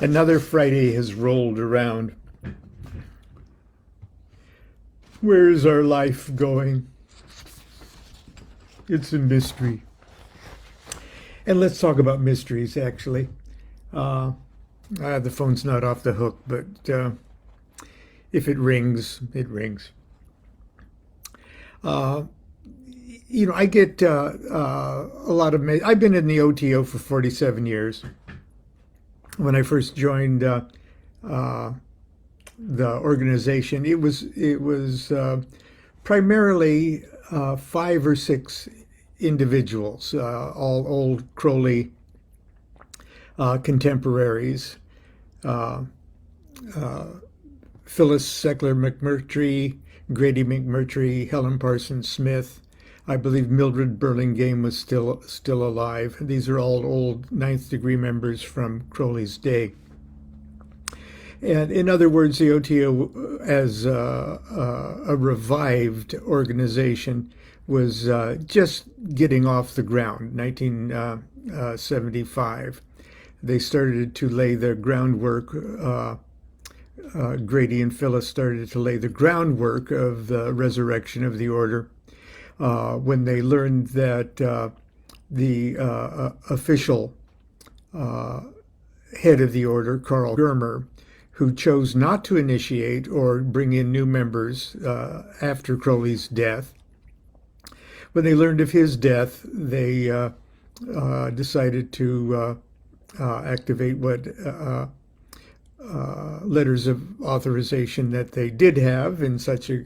Another Friday has rolled around. Where is our life going? It's a mystery. And let's talk about mysteries, actually. The phone's not off the hook, but if it rings, it rings. I get a lot of. I've been in the O.T.O for 47 years. When I first joined the organization, it was primarily 5 or 6 individuals, all old Crowley contemporaries. Phyllis Seckler McMurtry, Grady McMurtry, Helen Parsons Smith. I believe Mildred Burlingame was still alive. These are all old ninth degree members from Crowley's day. And in other words, the O.T.O. as a revived organization was just getting off the ground, 1975. They started to lay the groundwork. Grady and Phyllis started to lay the groundwork of the resurrection of the order when they learned that the official head of the order, Carl Germer, who chose not to initiate or bring in new members after Crowley's death, when they learned of his death, they decided to activate what letters of authorization that they did have in such a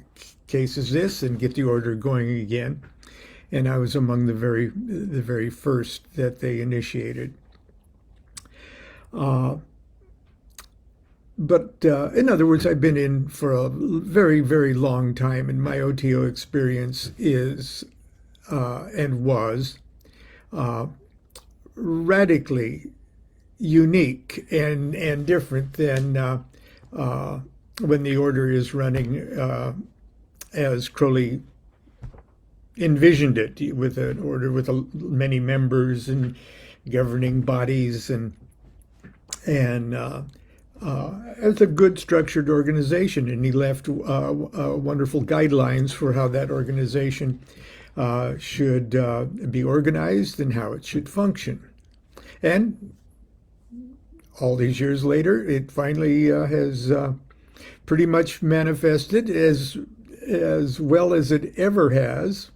case as this, and get the order going again. And I was among the very first that they initiated. But in other words, I've been in for a very, very long time, and my O.T.O experience is and was radically unique and different than when the order is running as Crowley envisioned it, with an order with many members and governing bodies and as a good structured organization. And he left wonderful guidelines for how that organization should be organized and how it should function. And all these years later, it finally has pretty much manifested as well as it ever has,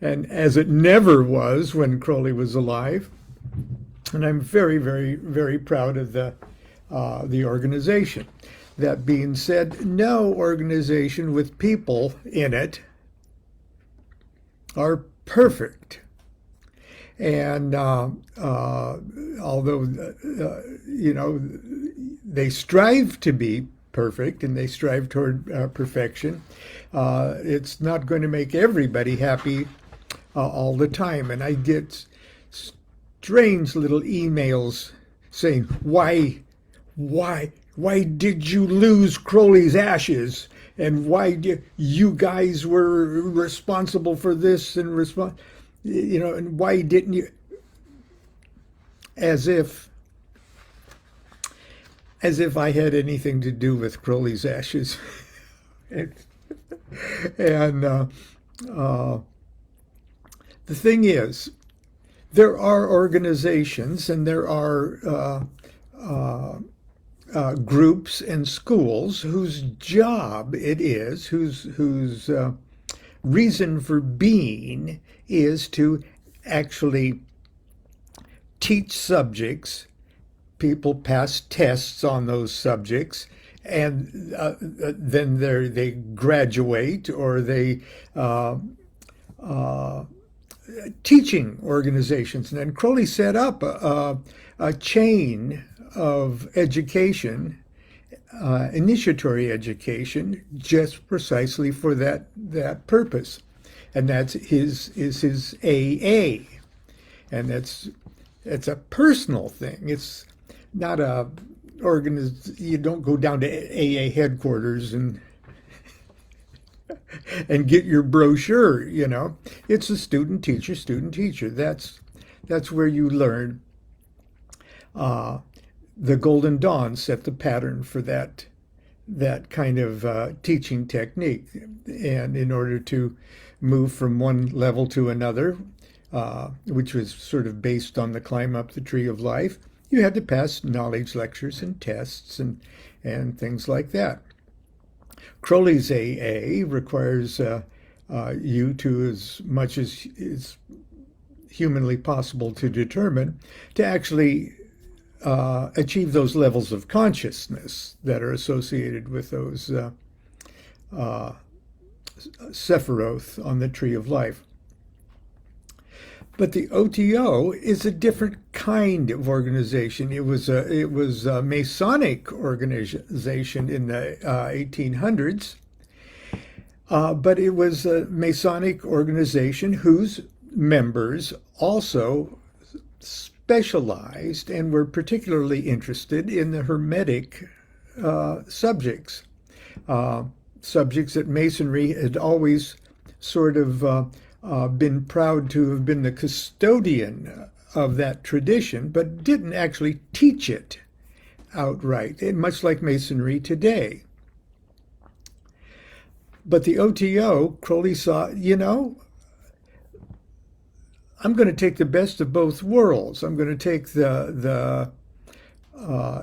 and as it never was when Crowley was alive. And I'm very, very, very proud of the organization. That being said, no organization with people in it are perfect. And although, they strive to be perfect and they strive toward perfection, it's not going to make everybody happy all the time. And I get strange little emails saying, why did you lose Crowley's ashes? And why did you guys were responsible for this and and why didn't you? As if I had anything to do with Crowley's ashes. and the thing is, there are organizations and there are groups and schools whose job it is, whose reason for being is to actually teach subjects. People pass tests on those subjects, and then they graduate, or they teaching organizations. And then Crowley set up a chain of education, initiatory education, just precisely for that purpose. And that's his AA, and it's a personal thing. It's not a you don't go down to AA headquarters and get your brochure. It's a student teacher. That's where you learn. the Golden Dawn set the pattern for that kind of teaching technique. And in order to move from one level to another, which was sort of based on the climb up the tree of life, you had to pass knowledge lectures and tests and things like that. Crowley's AA requires you to, as much as is humanly possible to determine, to actually achieve those levels of consciousness that are associated with those Sephiroth on the tree of life. But the O.T.O is a different kind of organization. It was a Masonic organization in the 1800s, but it was a Masonic organization whose members also specialized and were particularly interested in the Hermetic subjects, subjects that Masonry had always sort of been proud to have been the custodian of that tradition, but didn't actually teach it outright, much like Masonry today. But the O.T.O, Crowley saw, I'm going to take the best of both worlds. I'm going to take the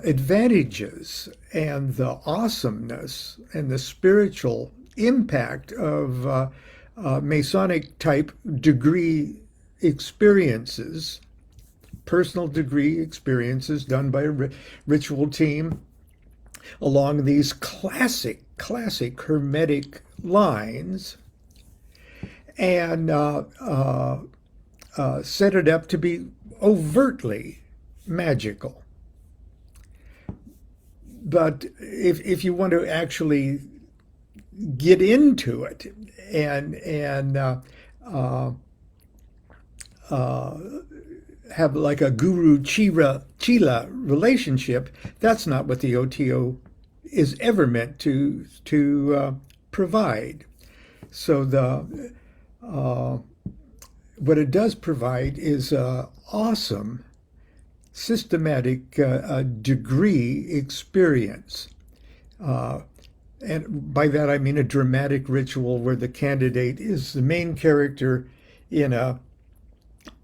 advantages and the awesomeness and the spiritual impact of Masonic type degree experiences, personal degree experiences done by a ritual team along these classic Hermetic lines, and set it up to be overtly magical. But if you want to actually get into it and have like a guru chila relationship, that's not what the O.T.O is ever meant to provide. So what it does provide is awesome systematic degree experience. And by that I mean a dramatic ritual where the candidate is the main character in a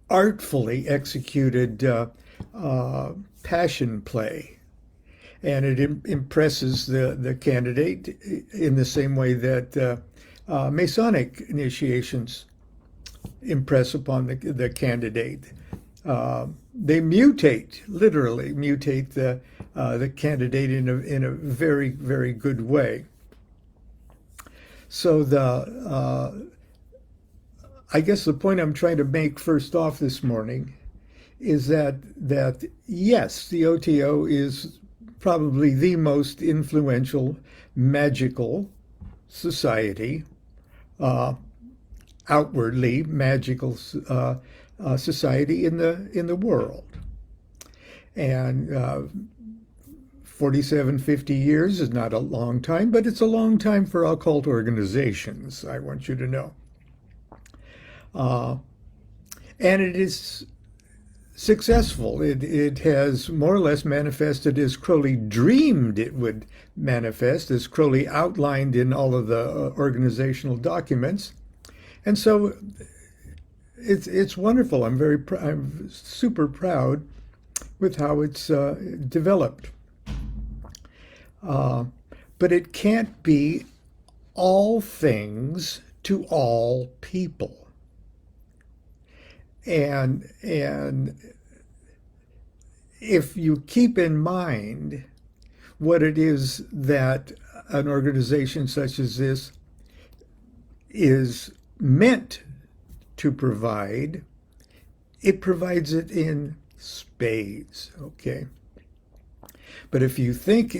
artfully executed passion play. And it impresses the candidate in the same way that Masonic initiations impress upon the candidate. They literally mutate the candidate in a very, very good way. So I guess the point I'm trying to make first off this morning is that yes, the O.T.O is probably the most influential magical society, outwardly magical society in the world. And 47, 50 years is not a long time, but it's a long time for occult organizations, I want you to know. And it is successful. It has more or less manifested as Crowley dreamed it would manifest, as Crowley outlined in all of the organizational documents. And so it's wonderful. I'm super proud with how it's developed. But it can't be all things to all people. And if you keep in mind what it is that an organization such as this is meant to provide, it provides it in spades, okay? But if you think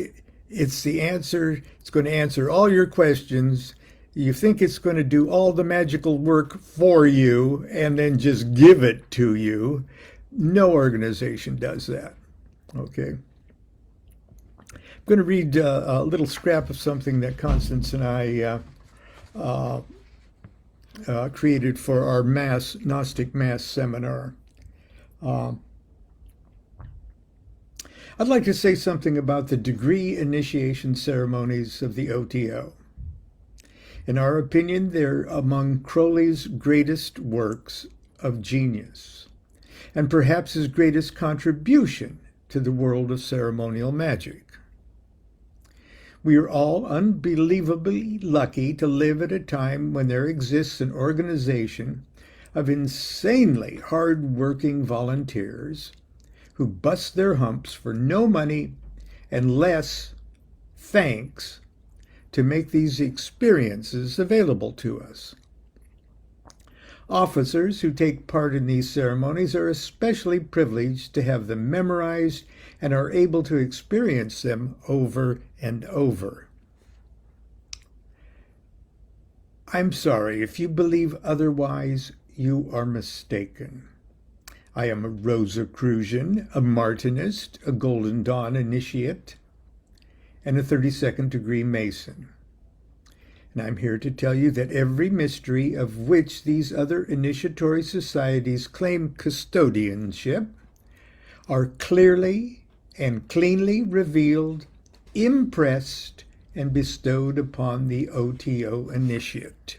it's the answer, it's going to answer all your questions, you think it's going to do all the magical work for you and then just give it to you, no organization does that, okay? I'm going to read a little scrap of something that Constance and I created for our Gnostic Mass seminar. I'd like to say something about the degree initiation ceremonies of the O.T.O. In our opinion, they're among Crowley's greatest works of genius, and perhaps his greatest contribution to the world of ceremonial magic. We are all unbelievably lucky to live at a time when there exists an organization of insanely hard-working volunteers who bust their humps for no money and less thanks to make these experiences available to us. Officers who take part in these ceremonies are especially privileged to have them memorized and are able to experience them over and over. I'm sorry, if you believe otherwise, you are mistaken. I am a Rosicrucian, a Martinist, a Golden Dawn initiate, and a 32nd degree Mason. And I'm here to tell you that every mystery of which these other initiatory societies claim custodianship are clearly and cleanly revealed, impressed, and bestowed upon the O.T.O. initiate.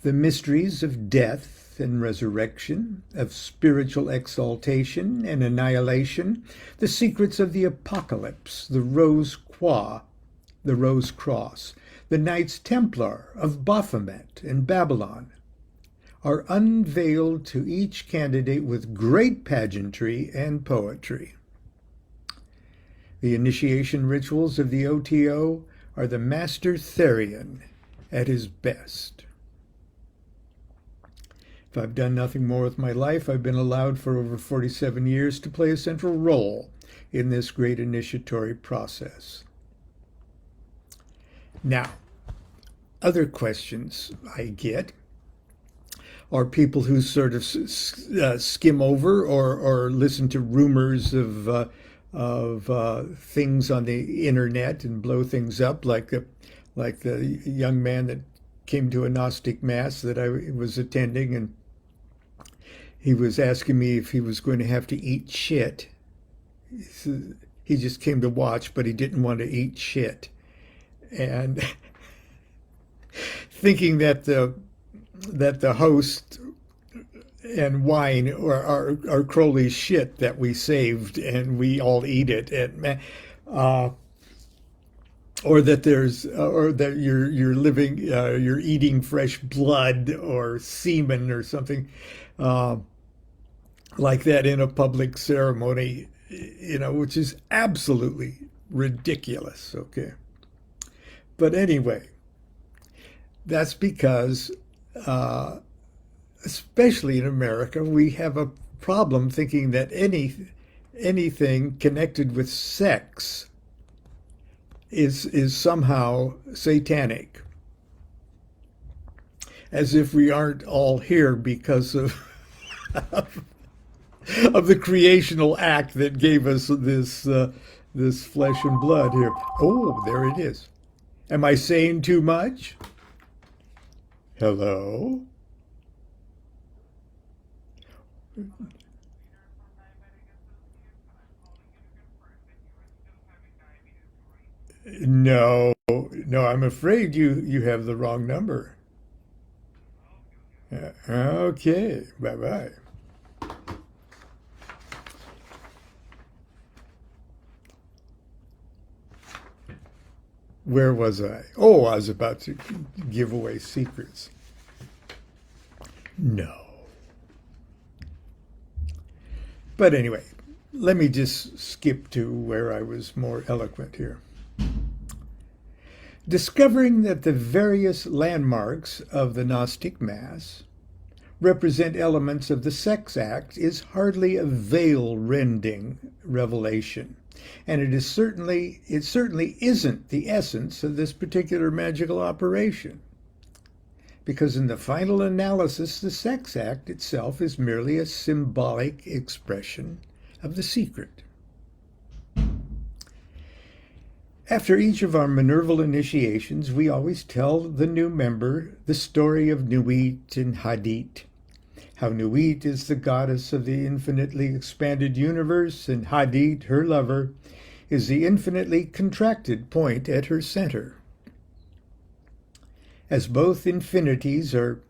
The mysteries of death and resurrection, of spiritual exaltation and annihilation, the secrets of the apocalypse, the rose cross, the Knights Templar of Baphomet and Babylon, are unveiled to each candidate with great pageantry and poetry. The initiation rituals of the O.T.O. are the master Therian at his best. If I've done nothing more with my life, I've been allowed for over 47 years to play a central role in this great initiatory process. Now, other questions I get are people who sort of skim over or listen to rumors of things on the internet and blow things up, like the young man that came to a Gnostic Mass that I was attending, and he was asking me if he was going to have to eat shit. He just came to watch, but he didn't want to eat shit. And thinking that the host and wine are Crowley's shit that we saved and we all eat it, and or that you're living you're eating fresh blood or semen or something like that in a public ceremony, which is absolutely ridiculous. Okay. But anyway, that's because, especially in America, we have a problem thinking that anything connected with sex is somehow satanic, as if we aren't all here because of of the creational act that gave us this flesh and blood here. Oh, there it is. Am I saying too much? Hello? No, no, I'm afraid you have the wrong number. Okay, bye-bye. Where was I? Oh, I was about to give away secrets. No. But anyway, let me just skip to where I was more eloquent here. Discovering that the various landmarks of the Gnostic Mass represent elements of the sex act is hardly a veil-rending revelation, and it certainly isn't the essence of this particular magical operation, because in the final analysis, the sex act itself is merely a symbolic expression of the secret. After each of our Minerval initiations, we always tell the new member the story of Nuit and Hadit, how Nuit is the goddess of the infinitely expanded universe, and Hadit, her lover, is the infinitely contracted point at her center. As both infinities are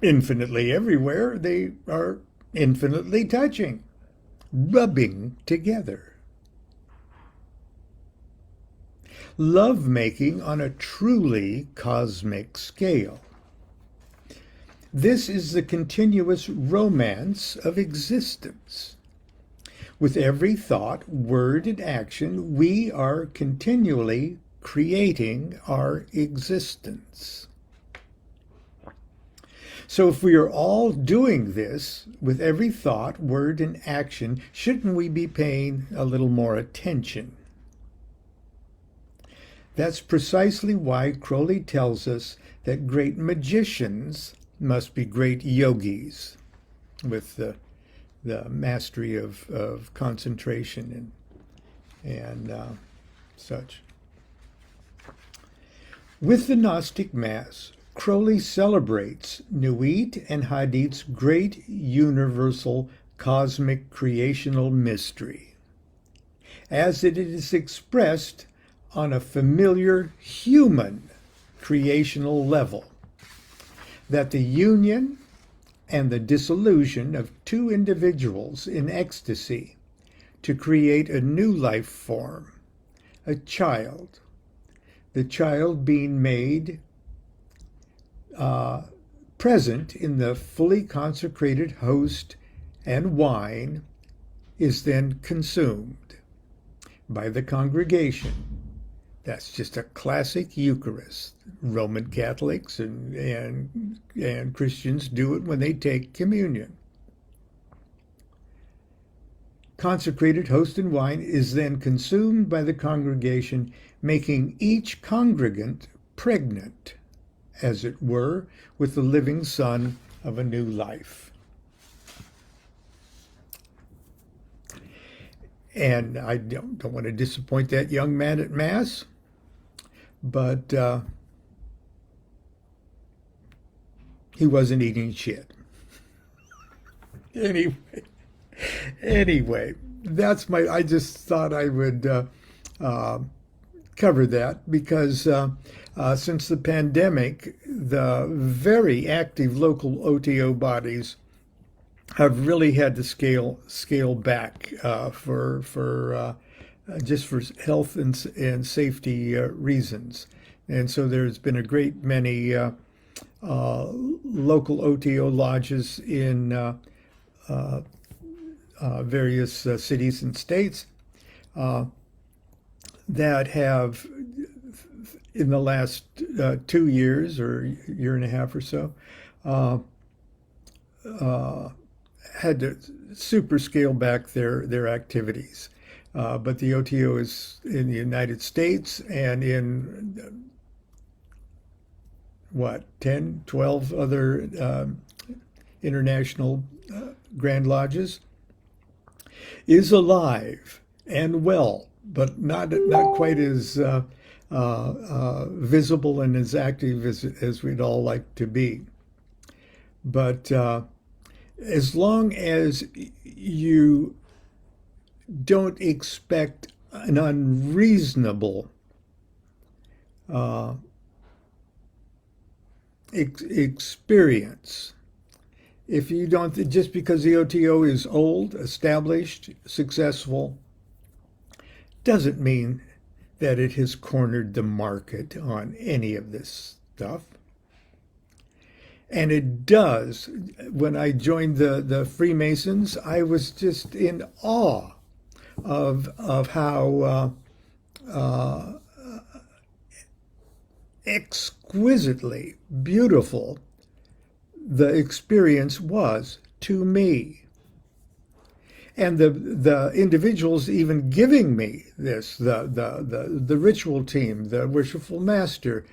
infinitely everywhere, they are infinitely touching, rubbing together. Love-making on a truly cosmic scale. This is the continuous romance of existence. With every thought, word, and action, we are continually creating our existence. So if we are all doing this with every thought, word, and action, shouldn't we be paying a little more attention? That's precisely why Crowley tells us that great magicians must be great yogis with the mastery of concentration and such. With the Gnostic Mass, Crowley celebrates Nuit and Hadit's great universal cosmic creational mystery, as it is expressed on a familiar human creational level, that the union and the dissolution of two individuals in ecstasy to create a new life form, a child, the child being made present in the fully consecrated host and wine, is then consumed by the congregation. That's just a classic Eucharist. Roman Catholics and Christians do it when they take communion. Consecrated host and wine is then consumed by the congregation, making each congregant pregnant, as it were, with the living son of a new life. And I don't want to disappoint that young man at Mass, but he wasn't eating shit. Anyway, I just thought I would cover that because since the pandemic, the very active local O.T.O bodies have really had to scale back for just for health and safety reasons. And so there's been a great many local O.T.O lodges in various cities and states that have, in the last 2 years or year and a half or so, had to super scale back their activities. But the O.T.O is in the United States and in 10, 12 other international Grand Lodges, is alive and well, but not quite as visible and as active as we'd all like to be. But as long as you don't expect an unreasonable experience, if you don't, just because the O.T.O is old, established, successful, doesn't mean that it has cornered the market on any of this stuff. And it does. When I joined the Freemasons, I was just in awe of how exquisitely beautiful the experience was to me. And the individuals even giving me this, the ritual team, the worshipful master,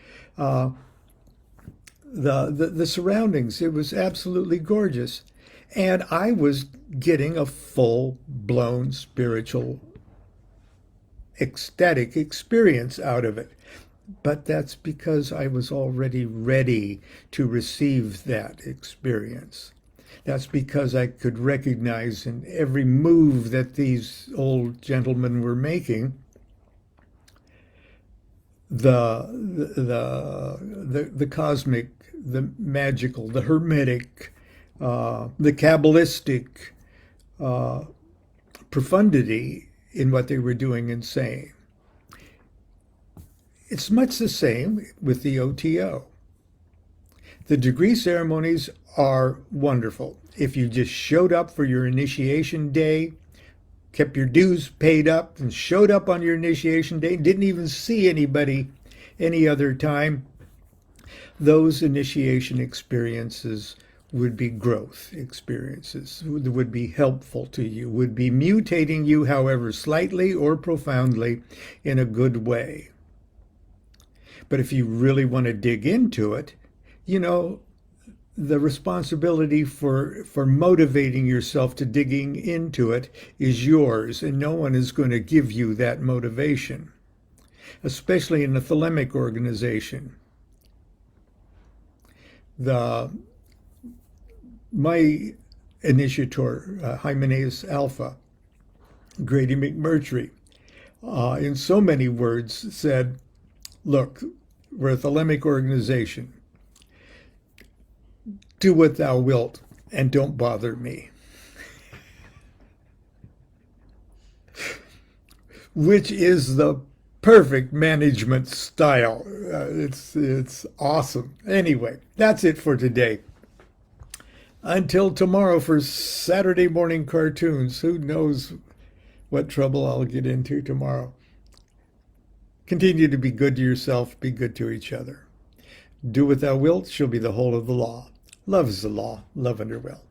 the surroundings, it was absolutely gorgeous. And I was getting a full-blown spiritual, ecstatic experience out of it. But that's because I was already ready to receive that experience. That's because I could recognize in every move that these old gentlemen were making the cosmic, the magical, the hermetic, the Kabbalistic profundity in what they were doing and saying. It's much the same with the O.T.O. The degree ceremonies are wonderful. If you just showed up for your initiation day, kept your dues paid up, and showed up on your initiation day, didn't even see anybody any other time, those initiation experiences would be growth experiences, would be helpful to you, would be mutating you, however slightly or profoundly, in a good way. But if you really want to dig into it, you know, the responsibility for motivating yourself to digging into it is yours, and no one is going to give you that motivation, especially in a thelemic organization. My initiator, Hymenaeus Alpha, Grady McMurtry, in so many words said, look, we're a thelemic organization. Do what thou wilt and don't bother me. Which is the perfect management style. It's awesome. Anyway, that's it for today. Until tomorrow for Saturday morning cartoons. Who knows what trouble I'll get into tomorrow. Continue to be good to yourself, be good to each other. Do what thou wilt shall be the whole of the law. Love is the law, love under will.